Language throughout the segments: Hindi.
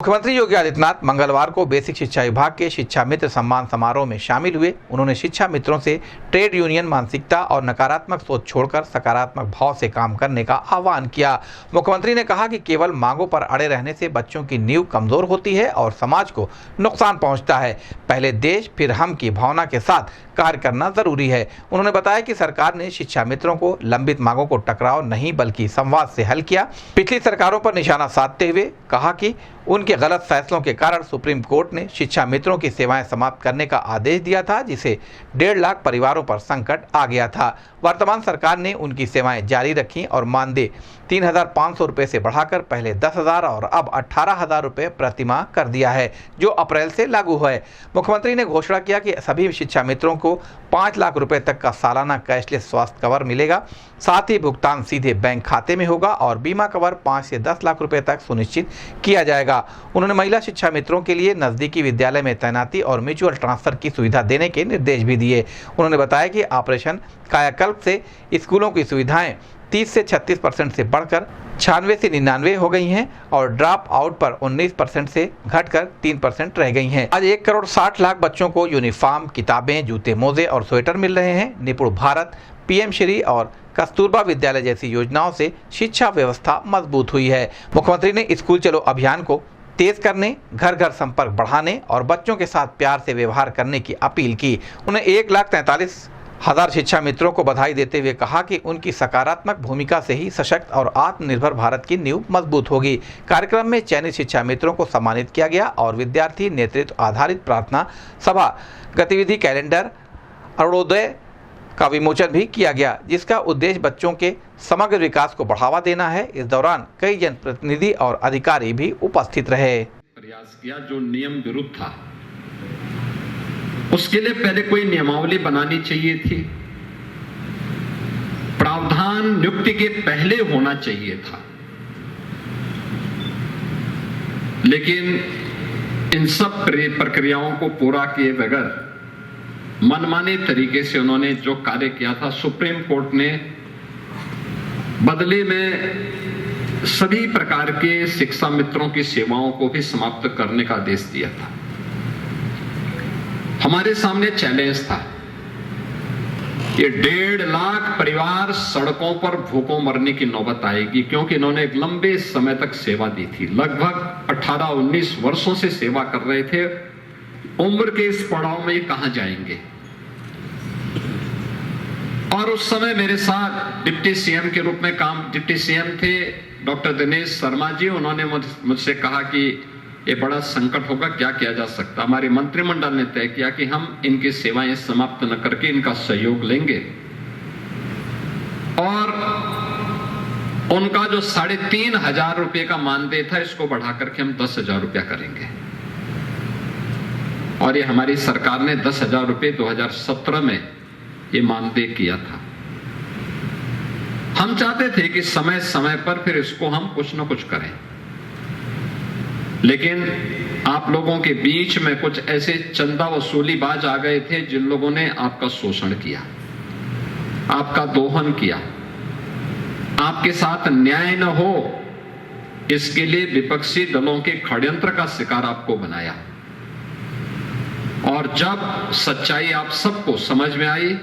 मुख्यमंत्री योगी आदित्यनाथ मंगलवार को बेसिक शिक्षा विभाग के शिक्षा मित्र सम्मान समारोह में शामिल हुए। उन्होंने शिक्षा मित्रों से ट्रेड यूनियन मानसिकता और नकारात्मक सोच छोड़कर सकारात्मक भाव से काम करने का आह्वान किया। मुख्यमंत्री ने कहा कि केवल मांगों पर अड़े रहने से बच्चों की नींव कमजोर होती है और समाज को नुकसान पहुंचता है। पहले देश फिर हम की भावना के साथ कार्य करना जरूरी है। उन्होंने बताया कि सरकार ने शिक्षा मित्रों को लंबित मांगों को टकराव नहीं बल्कि संवाद से हल किया। पिछली सरकारों पर निशाना साधते हुए कहा कि उनके गलत फैसलों के कारण सुप्रीम कोर्ट ने शिक्षा मित्रों की सेवाएं समाप्त करने का आदेश दिया था, जिसे 1.5 लाख परिवारों पर संकट आ गया था। वर्तमान सरकार ने उनकी सेवाएं जारी रखी और मानदेय 3,500 रुपये से बढ़ाकर पहले 10,000 और अब 18,000 रुपये प्रतिमाह कर दिया है, जो अप्रैल से लागू है। मुख्यमंत्री ने घोषणा किया कि सभी शिक्षा मित्रों को 5 लाख रुपए तक का सालाना कैशलेस स्वास्थ्य कवर मिलेगा। साथ ही भुगतान सीधे बैंक खाते में होगा और बीमा कवर 5 से 10 लाख रुपए तक सुनिश्चित किया जाएगा। उन्होंने महिला शिक्षा मित्रों के लिए नजदीकी विद्यालय में तैनाती और म्यूचुअल ट्रांसफर की सुविधा देने के निर्देश भी दिए। उन्होंने बताया कि ऑपरेशन कायाकल्प से स्कूलों की सुविधाएं 30 से 36% से बढ़कर 96 से 99 हो गई हैं और ड्रॉप आउट पर 19% से घटकर 3% रह गई हैं। आज 1 करोड़ 60 लाख बच्चों को यूनिफॉर्म, किताबें, जूते, मोजे और स्वेटर मिल रहे हैं। निपुण भारत, पीएम श्री और कस्तूरबा विद्यालय जैसी योजनाओं से शिक्षा व्यवस्था मजबूत हुई है। मुख्यमंत्री ने स्कूल चलो अभियान को तेज करने, घर घर संपर्क बढ़ाने और बच्चों के साथ प्यार से व्यवहार करने की अपील की। उन्हें 1,43,000 शिक्षा मित्रों को बधाई देते हुए कहा कि उनकी सकारात्मक भूमिका से ही सशक्त और आत्मनिर्भर भारत की नींव मजबूत होगी। कार्यक्रम में चयनित शिक्षा मित्रों को सम्मानित किया गया और विद्यार्थी नेतृत्व आधारित प्रार्थना सभा गतिविधि कैलेंडर अरुणोदय का विमोचन भी किया गया, जिसका उद्देश्य बच्चों के समग्र विकास को बढ़ावा देना है। इस दौरान कई जनप्रतिनिधि और अधिकारी भी उपस्थित रहे। प्रयास किया जो नियम विरुद्ध था, उसके लिए पहले कोई नियमावली बनानी चाहिए थी। प्रावधान नियुक्ति के पहले होना चाहिए था, लेकिन इन सब प्रक्रियाओं को पूरा किए बगैर मनमाने तरीके से उन्होंने जो कार्य किया था, सुप्रीम कोर्ट ने बदले में सभी प्रकार के शिक्षा मित्रों की सेवाओं को भी समाप्त करने का आदेश दिया था। हमारे सामने चैलेंज था, ये 1.5 लाख परिवार सड़कों पर भूखों मरने की नौबत आएगी, क्योंकि इन्होंने एक लंबे समय तक सेवा दी थी। लगभग 18-19 वर्षों से सेवा कर रहे थे। उम्र के इस पड़ाव में ये कहां जाएंगे। और उस समय मेरे साथ डिप्टी सीएम के रूप में डिप्टी सीएम थे डॉक्टर दिनेश शर्मा जी। उन्होंने मुझसे कहा कि ये बड़ा संकट होगा, क्या किया जा सकता। हमारे मंत्रिमंडल ने तय किया कि हम इनकी सेवाएं समाप्त न करके इनका सहयोग लेंगे और उनका जो 3,500 रुपये का मानदेय था, इसको बढ़ा करके हम 10,000 रुपया करेंगे। और ये हमारी सरकार ने 10,000 रुपये 2017 में ये मानदेय किया था। हम चाहते थे कि समय समय पर फिर इसको हम कुछ न कुछ करें, लेकिन आप लोगों के बीच में कुछ ऐसे चंदा वसूलीबाज आ गए थे, जिन लोगों ने आपका शोषण किया, आपका दोहन किया, आपके साथ न्याय न हो इसके लिए विपक्षी दलों के षड्यंत्र का शिकार आपको बनाया। और जब सच्चाई आप सबको समझ में आई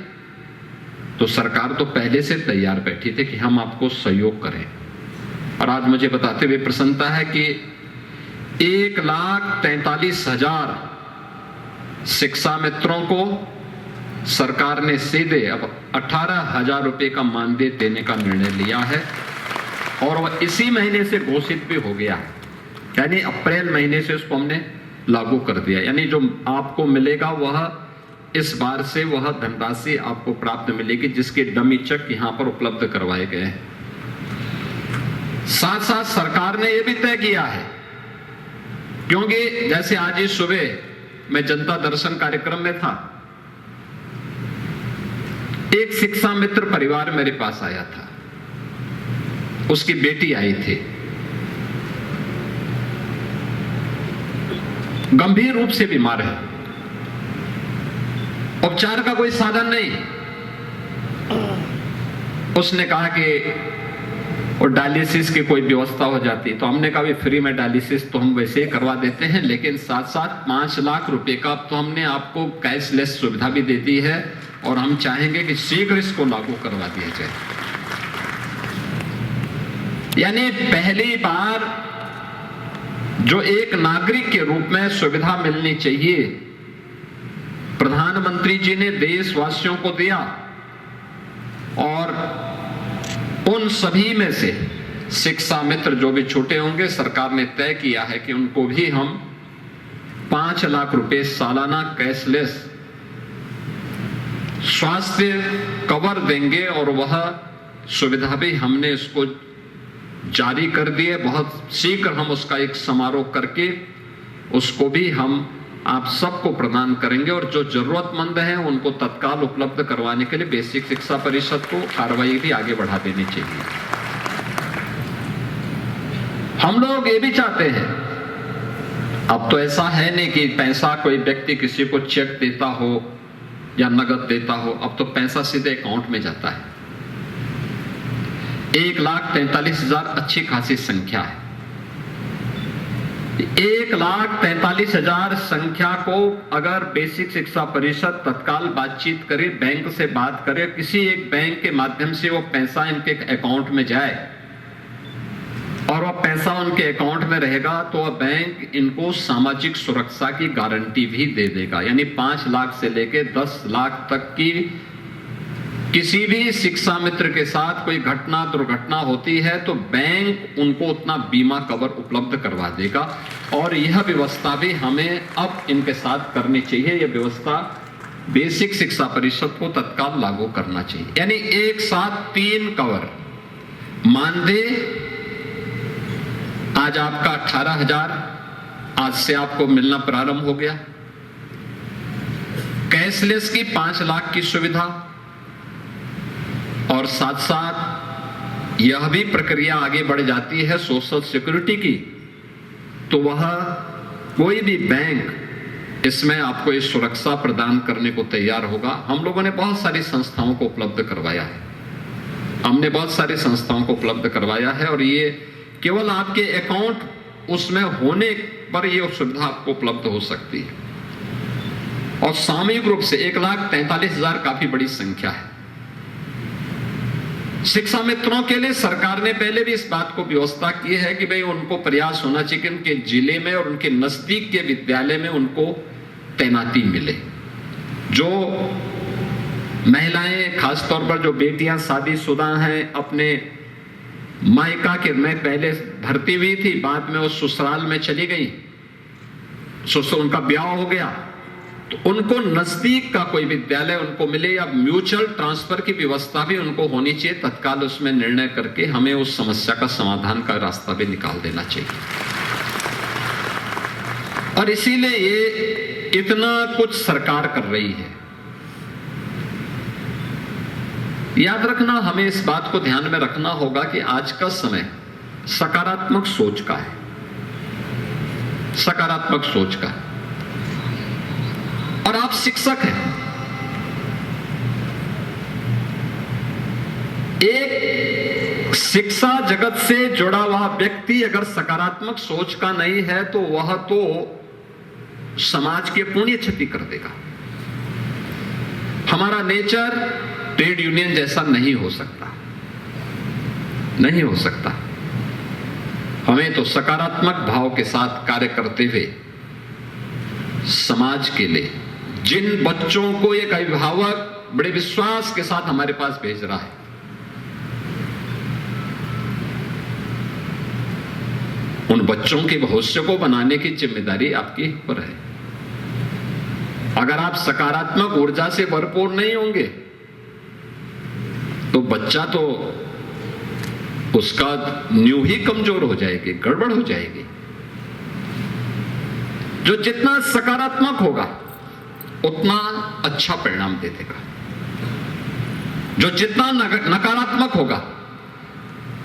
तो सरकार तो पहले से तैयार बैठी थी कि हम आपको सहयोग करें। और आज मुझे बताते हुए प्रसन्नता है कि 1,43,000 शिक्षा मित्रों को सरकार ने सीधे अब 18,000 रुपये का मानदेय देने का निर्णय लिया है और वह इसी महीने से घोषित भी हो गया है। यानी अप्रैल महीने से उसको हमने लागू कर दिया। यानी जो आपको मिलेगा वह इस बार से वह धनराशि आपको प्राप्त मिलेगी, जिसके डमी चेक यहां पर उपलब्ध करवाए गए हैं। साथ साथ सरकार ने यह भी तय किया है, क्योंकि जैसे आज ही सुबह मैं जनता दर्शन कार्यक्रम में था, एक शिक्षा मित्र परिवार मेरे पास आया था, उसकी बेटी आई थी, गंभीर रूप से बीमार है, उपचार का कोई साधन नहीं। उसने कहा कि और डायलिसिस की कोई व्यवस्था हो जाती, तो हमने कहा भी फ्री में डायलिसिस तो हम वैसे ही करवा देते हैं, लेकिन साथ साथ 5 लाख रुपए का तो हमने आपको कैशलेस सुविधा भी दे दी है और हम चाहेंगे कि शीघ्र इसको लागू करवा दिया जाए। यानी पहली बार जो एक नागरिक के रूप में सुविधा मिलनी चाहिए, प्रधानमंत्री जी ने देशवासियों को दिया और उन सभी में से शिक्षा मित्र जो भी छूटे होंगे, सरकार ने तय किया है कि उनको भी हम 5 लाख रुपए सालाना कैशलेस स्वास्थ्य कवर देंगे और वह सुविधा भी हमने इसको जारी कर दी है। बहुत शीघ्र हम उसका एक समारोह करके उसको भी हम आप सबको प्रदान करेंगे और जो जरूरतमंद हैं उनको तत्काल उपलब्ध करवाने के लिए बेसिक शिक्षा परिषद को कार्रवाई भी आगे बढ़ा देनी चाहिए। हम लोग ये भी चाहते हैं, अब तो ऐसा है नहीं कि पैसा कोई व्यक्ति किसी को चेक देता हो या नगद देता हो, अब तो पैसा सीधे अकाउंट में जाता है। 1,43,000 अच्छी खासी संख्या है। 1,43,000 संख्या को अगर बेसिक शिक्षा परिषद तत्काल बातचीत करे, बैंक से बात करे, किसी एक बैंक के माध्यम से वो पैसा इनके अकाउंट में जाए और वह पैसा उनके अकाउंट में रहेगा, तो वह बैंक इनको सामाजिक सुरक्षा की गारंटी भी दे देगा। यानी 5 लाख से लेकर 10 लाख तक की किसी भी शिक्षा मित्र के साथ कोई घटना दुर्घटना होती है तो बैंक उनको उतना बीमा कवर उपलब्ध करवा देगा। और यह व्यवस्था भी हमें अब इनके साथ करनी चाहिए। यह व्यवस्था बेसिक शिक्षा परिषद को तत्काल लागू करना चाहिए। यानी एक साथ 3 कवर। मानदेय आज आपका 18,000 आज से आपको मिलना प्रारंभ हो गया। कैशलेस की 5 लाख की सुविधा और साथ साथ यह भी प्रक्रिया आगे बढ़ जाती है सोशल सिक्योरिटी की, तो वह कोई भी बैंक इसमें आपको ये सुरक्षा प्रदान करने को तैयार होगा। हम लोगों ने बहुत सारी संस्थाओं को उपलब्ध करवाया है, हमने बहुत सारी संस्थाओं को उपलब्ध करवाया है और ये केवल आपके अकाउंट उसमें होने पर यह सुविधा आपको उपलब्ध हो सकती है। और सामूहिक रूप से 1,43,000 काफी बड़ी संख्या है। शिक्षा मित्रों के लिए सरकार ने पहले भी इस बात को व्यवस्था की है कि भाई उनको प्रयास होना चाहिए कि उनके जिले में और उनके नजदीक के विद्यालय में उनको तैनाती मिले। जो महिलाएं, खासतौर पर जो बेटियां शादीशुदा हैं, अपने मायका के में पहले भर्ती हुई थी, बाद में वो ससुराल में चली गई, उनका ब्याह हो गया, तो उनको नजदीक का कोई विद्यालय उनको मिले या म्यूचुअल ट्रांसफर की व्यवस्था भी उनको होनी चाहिए। तत्काल उसमें निर्णय करके हमें उस समस्या का समाधान का रास्ता भी निकाल देना चाहिए। और इसीलिए ये इतना कुछ सरकार कर रही है। याद रखना, हमें इस बात को ध्यान में रखना होगा कि आज का समय सकारात्मक सोच का है, सकारात्मक सोच का है। और आप शिक्षक हैं, एक शिक्षा जगत से जुड़ा हुआ व्यक्ति अगर सकारात्मक सोच का नहीं है तो वह तो समाज के पुण्य क्षति कर देगा। हमारा नेचर ट्रेड यूनियन जैसा नहीं हो सकता, नहीं हो सकता। हमें तो सकारात्मक भाव के साथ कार्य करते हुए समाज के लिए, जिन बच्चों को एक अभिभावक बड़े विश्वास के साथ हमारे पास भेज रहा है, उन बच्चों के भविष्य को बनाने की जिम्मेदारी आपकी पर है। अगर आप सकारात्मक ऊर्जा से भरपूर नहीं होंगे तो बच्चा तो उसका न्यू ही कमजोर हो जाएगी, गड़बड़ हो जाएगी। जो जितना सकारात्मक होगा उतना अच्छा परिणाम दे देगा, जो जितना नकारात्मक होगा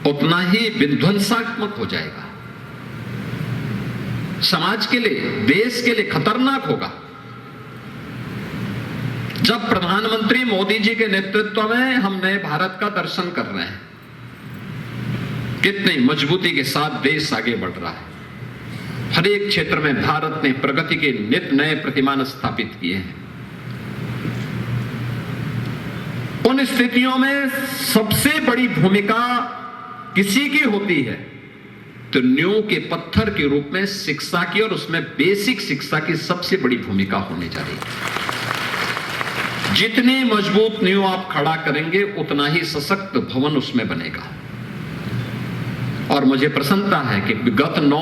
उतना ही विध्वंसात्मक हो जाएगा, समाज के लिए, देश के लिए खतरनाक होगा। जब प्रधानमंत्री मोदी जी के नेतृत्व में हम नए भारत का दर्शन कर रहे हैं, कितनी मजबूती के साथ देश आगे बढ़ रहा है। हर एक क्षेत्र में भारत ने प्रगति के नित नए प्रतिमान स्थापित किए हैं। उन स्थितियों में सबसे बड़ी भूमिका किसी की होती है तो नींव के पत्थर के रूप में शिक्षा की, और उसमें बेसिक शिक्षा की सबसे बड़ी भूमिका होने जा रही है। जितनी मजबूत नींव आप खड़ा करेंगे उतना ही सशक्त भवन उसमें बनेगा। और मुझे प्रसन्नता है कि गत 9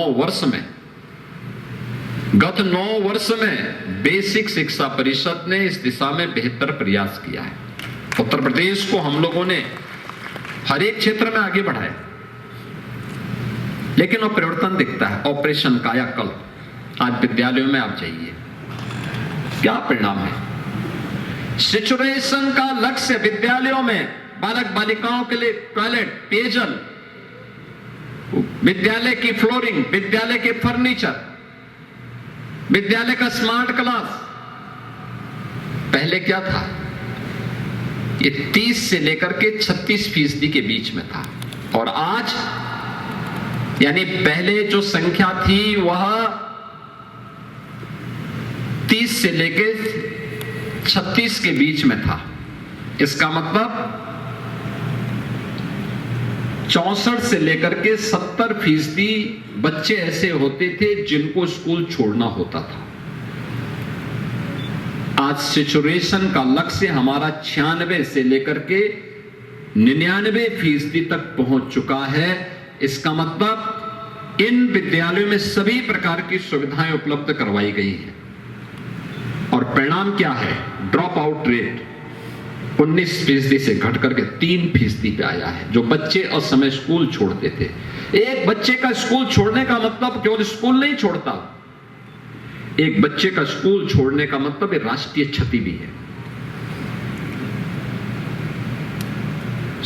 वर्ष में बेसिक शिक्षा परिषद ने इस दिशा में बेहतर प्रयास किया है। उत्तर प्रदेश को हम लोगों ने हर एक क्षेत्र में आगे बढ़ाया, लेकिन वो परिवर्तन दिखता है। ऑपरेशन कायाकल्प, आज विद्यालयों में आप जाइए, क्या परिणाम है। सिचुएशन का लक्ष्य विद्यालयों में बालक बालिकाओं के लिए टॉयलेट, पेयजल, विद्यालय की फ्लोरिंग, विद्यालय के फर्नीचर, विद्यालय का स्मार्ट क्लास। पहले क्या था, ये 30 से लेकर के 36% के बीच में था, और आज यानी पहले जो संख्या थी वह 30 से लेकर 36 के बीच में था। इसका मतलब 64 से लेकर के 70% बच्चे ऐसे होते थे जिनको स्कूल छोड़ना होता था। आज सिचुएशन का लक्ष्य हमारा 96 से लेकर के 99% तक पहुंच चुका है। इसका मतलब इन विद्यालयों में सभी प्रकार की सुविधाएं उपलब्ध करवाई गई हैं। और परिणाम क्या है, ड्रॉप आउट रेट 19% से घट करके 3% पे आया है। जो बच्चे असमय स्कूल छोड़ते थे, एक बच्चे का स्कूल छोड़ने का मतलब केवल स्कूल नहीं छोड़ता, एक बच्चे का स्कूल छोड़ने का मतलब एक राष्ट्रीय क्षति भी है,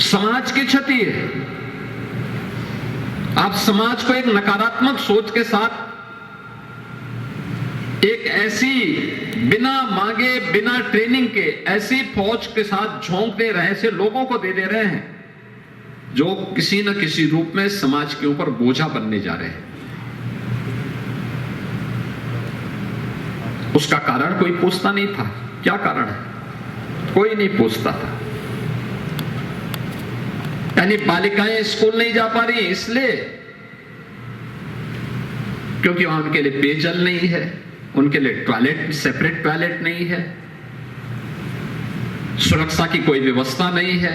समाज की क्षति है। आप समाज को एक नकारात्मक सोच के साथ, एक ऐसी बिना मांगे बिना ट्रेनिंग के ऐसी फौज के साथ झोंक दे रहे हैं, ऐसे लोगों को दे रहे हैं जो किसी न किसी रूप में समाज के ऊपर बोझा बनने जा रहे हैं। उसका कारण कोई पूछता नहीं था, क्या कारण है, कोई नहीं पूछता था। यानी बालिकाएं स्कूल नहीं जा पा रही इसलिए क्योंकि वहां उनके लिए पेयजल नहीं है, उनके लिए टॉयलेट, सेपरेट टॉयलेट नहीं है, सुरक्षा की कोई व्यवस्था नहीं है।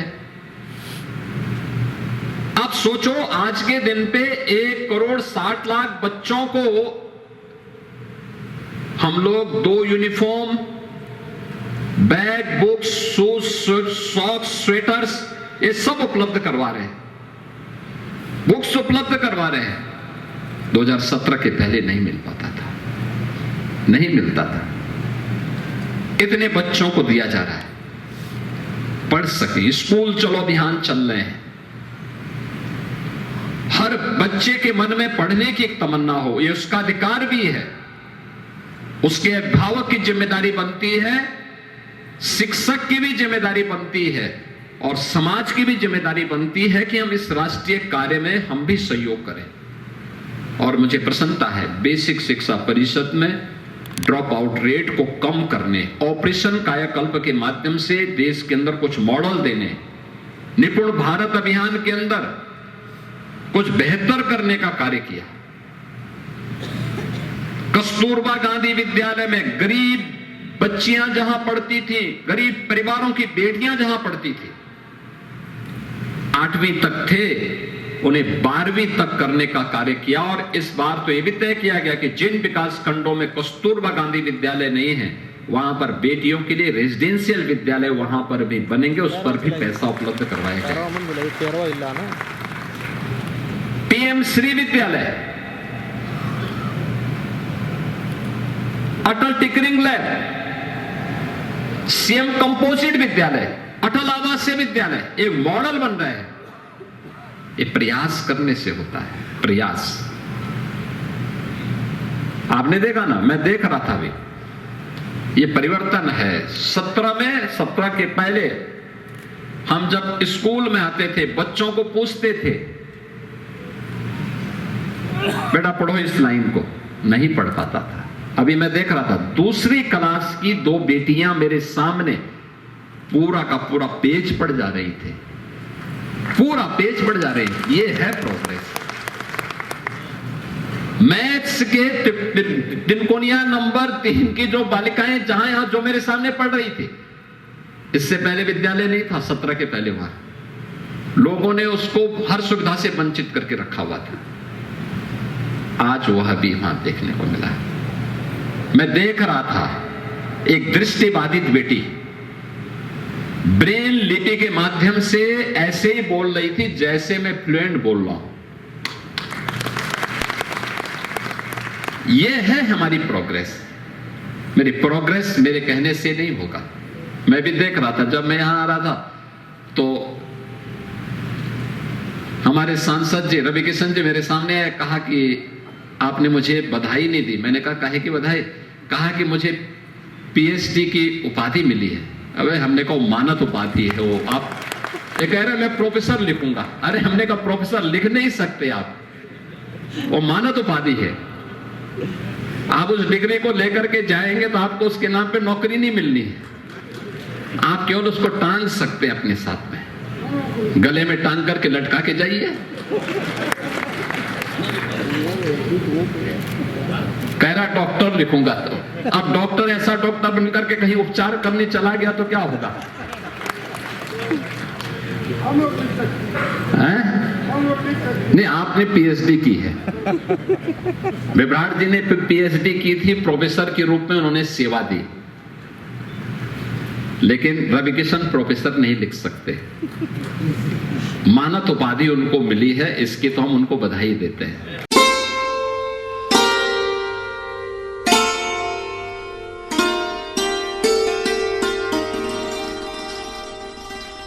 आप सोचो, आज के दिन पे 1,60,00,000 बच्चों को हम लोग 2 uniform, bag, books, shoes, socks, sweaters ये सब उपलब्ध करवा रहे हैं, बुक्स उपलब्ध करवा रहे हैं। 2017 के पहले नहीं मिल पाता था, नहीं मिलता था। इतने बच्चों को दिया जा रहा है, पढ़ सके, स्कूल चलो अभियान चल रहे हैं। हर बच्चे के मन में पढ़ने की एक तमन्ना हो, ये उसका अधिकार भी है। उसके अभिभावक की जिम्मेदारी बनती है, शिक्षक की भी जिम्मेदारी बनती है, और समाज की भी जिम्मेदारी बनती है कि हम इस राष्ट्रीय कार्य में हम भी सहयोग करें। और मुझे प्रसन्नता है, बेसिक शिक्षा परिषद में ड्रॉप आउट रेट को कम करने, ऑपरेशन कायाकल्प के माध्यम से देश के अंदर कुछ मॉडल देने, निपुण भारत अभियान के अंदर कुछ बेहतर करने का कार्य किया। कस्तूरबा गांधी विद्यालय में गरीब बच्चियां जहां पढ़ती थी, गरीब परिवारों की बेटियां जहां पढ़ती थी, 8वीं तक थे, उन्हें 12वीं तक करने का कार्य किया। और इस बार तो यह भी तय किया गया कि जिन विकास खंडों में कस्तूरबा गांधी विद्यालय नहीं है, वहां पर बेटियों के लिए रेजिडेंशियल विद्यालय वहां पर भी बनेंगे, उस पर भी पैसा उपलब्ध करवाया गया। पीएम श्री विद्यालय, अटल टिकरिंग लैब, सीएम कंपोजिट विद्यालय, अटल आवासीय विद्यालय, एक मॉडल बन रहा है। ये प्रयास करने से होता है, प्रयास। आपने देखा ना, मैं देख रहा था अभी, ये परिवर्तन है। 17 के पहले हम जब स्कूल में आते थे, बच्चों को पूछते थे बेटा पढ़ो इस लाइन को, नहीं पढ़ पाता था। अभी मैं देख रहा था दूसरी क्लास की 2 बेटियां मेरे सामने पूरा का पूरा पेज पढ़ जा रही थी, पूरा पेज पढ़ जा रही। ये है प्रोग्रेस। मैथ्स के तिनकोनिया नंबर 3 की जो बालिकाएं जहां यहां जो मेरे सामने पढ़ रही थी, इससे पहले विद्यालय नहीं था, 17 के पहले हुआ, लोगों ने उसको हर सुविधा से वंचित करके रखा हुआ था। आज वह भी वहां देखने को मिला। मैं देख रहा था एक दृष्टिबाधित बेटी ब्रेन लिपि के माध्यम से ऐसे ही बोल रही थी जैसे मैं फ्लुएंट बोल रहा हूं। यह है हमारी प्रोग्रेस। मेरी प्रोग्रेस मेरे कहने से नहीं होगा। मैं भी देख रहा था, जब मैं यहां आ रहा था तो हमारे सांसद जी रवि किशन जी मेरे सामने आए, कहा कि आपने मुझे बधाई नहीं दी। मैंने कहा काहे की बधाई? कहा कि मुझे पीएचडी की उपाधि मिली है। अबे हमने कहा मानद उपाधि है वो, आप ये कह रहे मैं प्रोफेसर लिखूंगा। अरे हमने कहा प्रोफेसर लिख नहीं सकते आप, वो मानद उपाधि है। आप उस डिग्री को लेकर के जाएंगे तो आपको उसके नाम पे नौकरी नहीं मिलनी है। आप केवल उसको टांग सकते हैं अपने साथ में, गले में टांग करके लटका के जाइए। कह रहा डॉक्टर लिखूंगा, तो अब डॉक्टर ऐसा डॉक्टर बनकर के कहीं उपचार करने चला गया तो क्या होगा? नहीं, आपने पीएचडी की है। विभ्राट जी ने पीएचडी की थी, प्रोफेसर के रूप में उन्होंने सेवा दी, लेकिन रवि किशन प्रोफेसर नहीं लिख सकते। मानद उपाधि उनको मिली है, इसकी तो हम उनको बधाई देते हैं।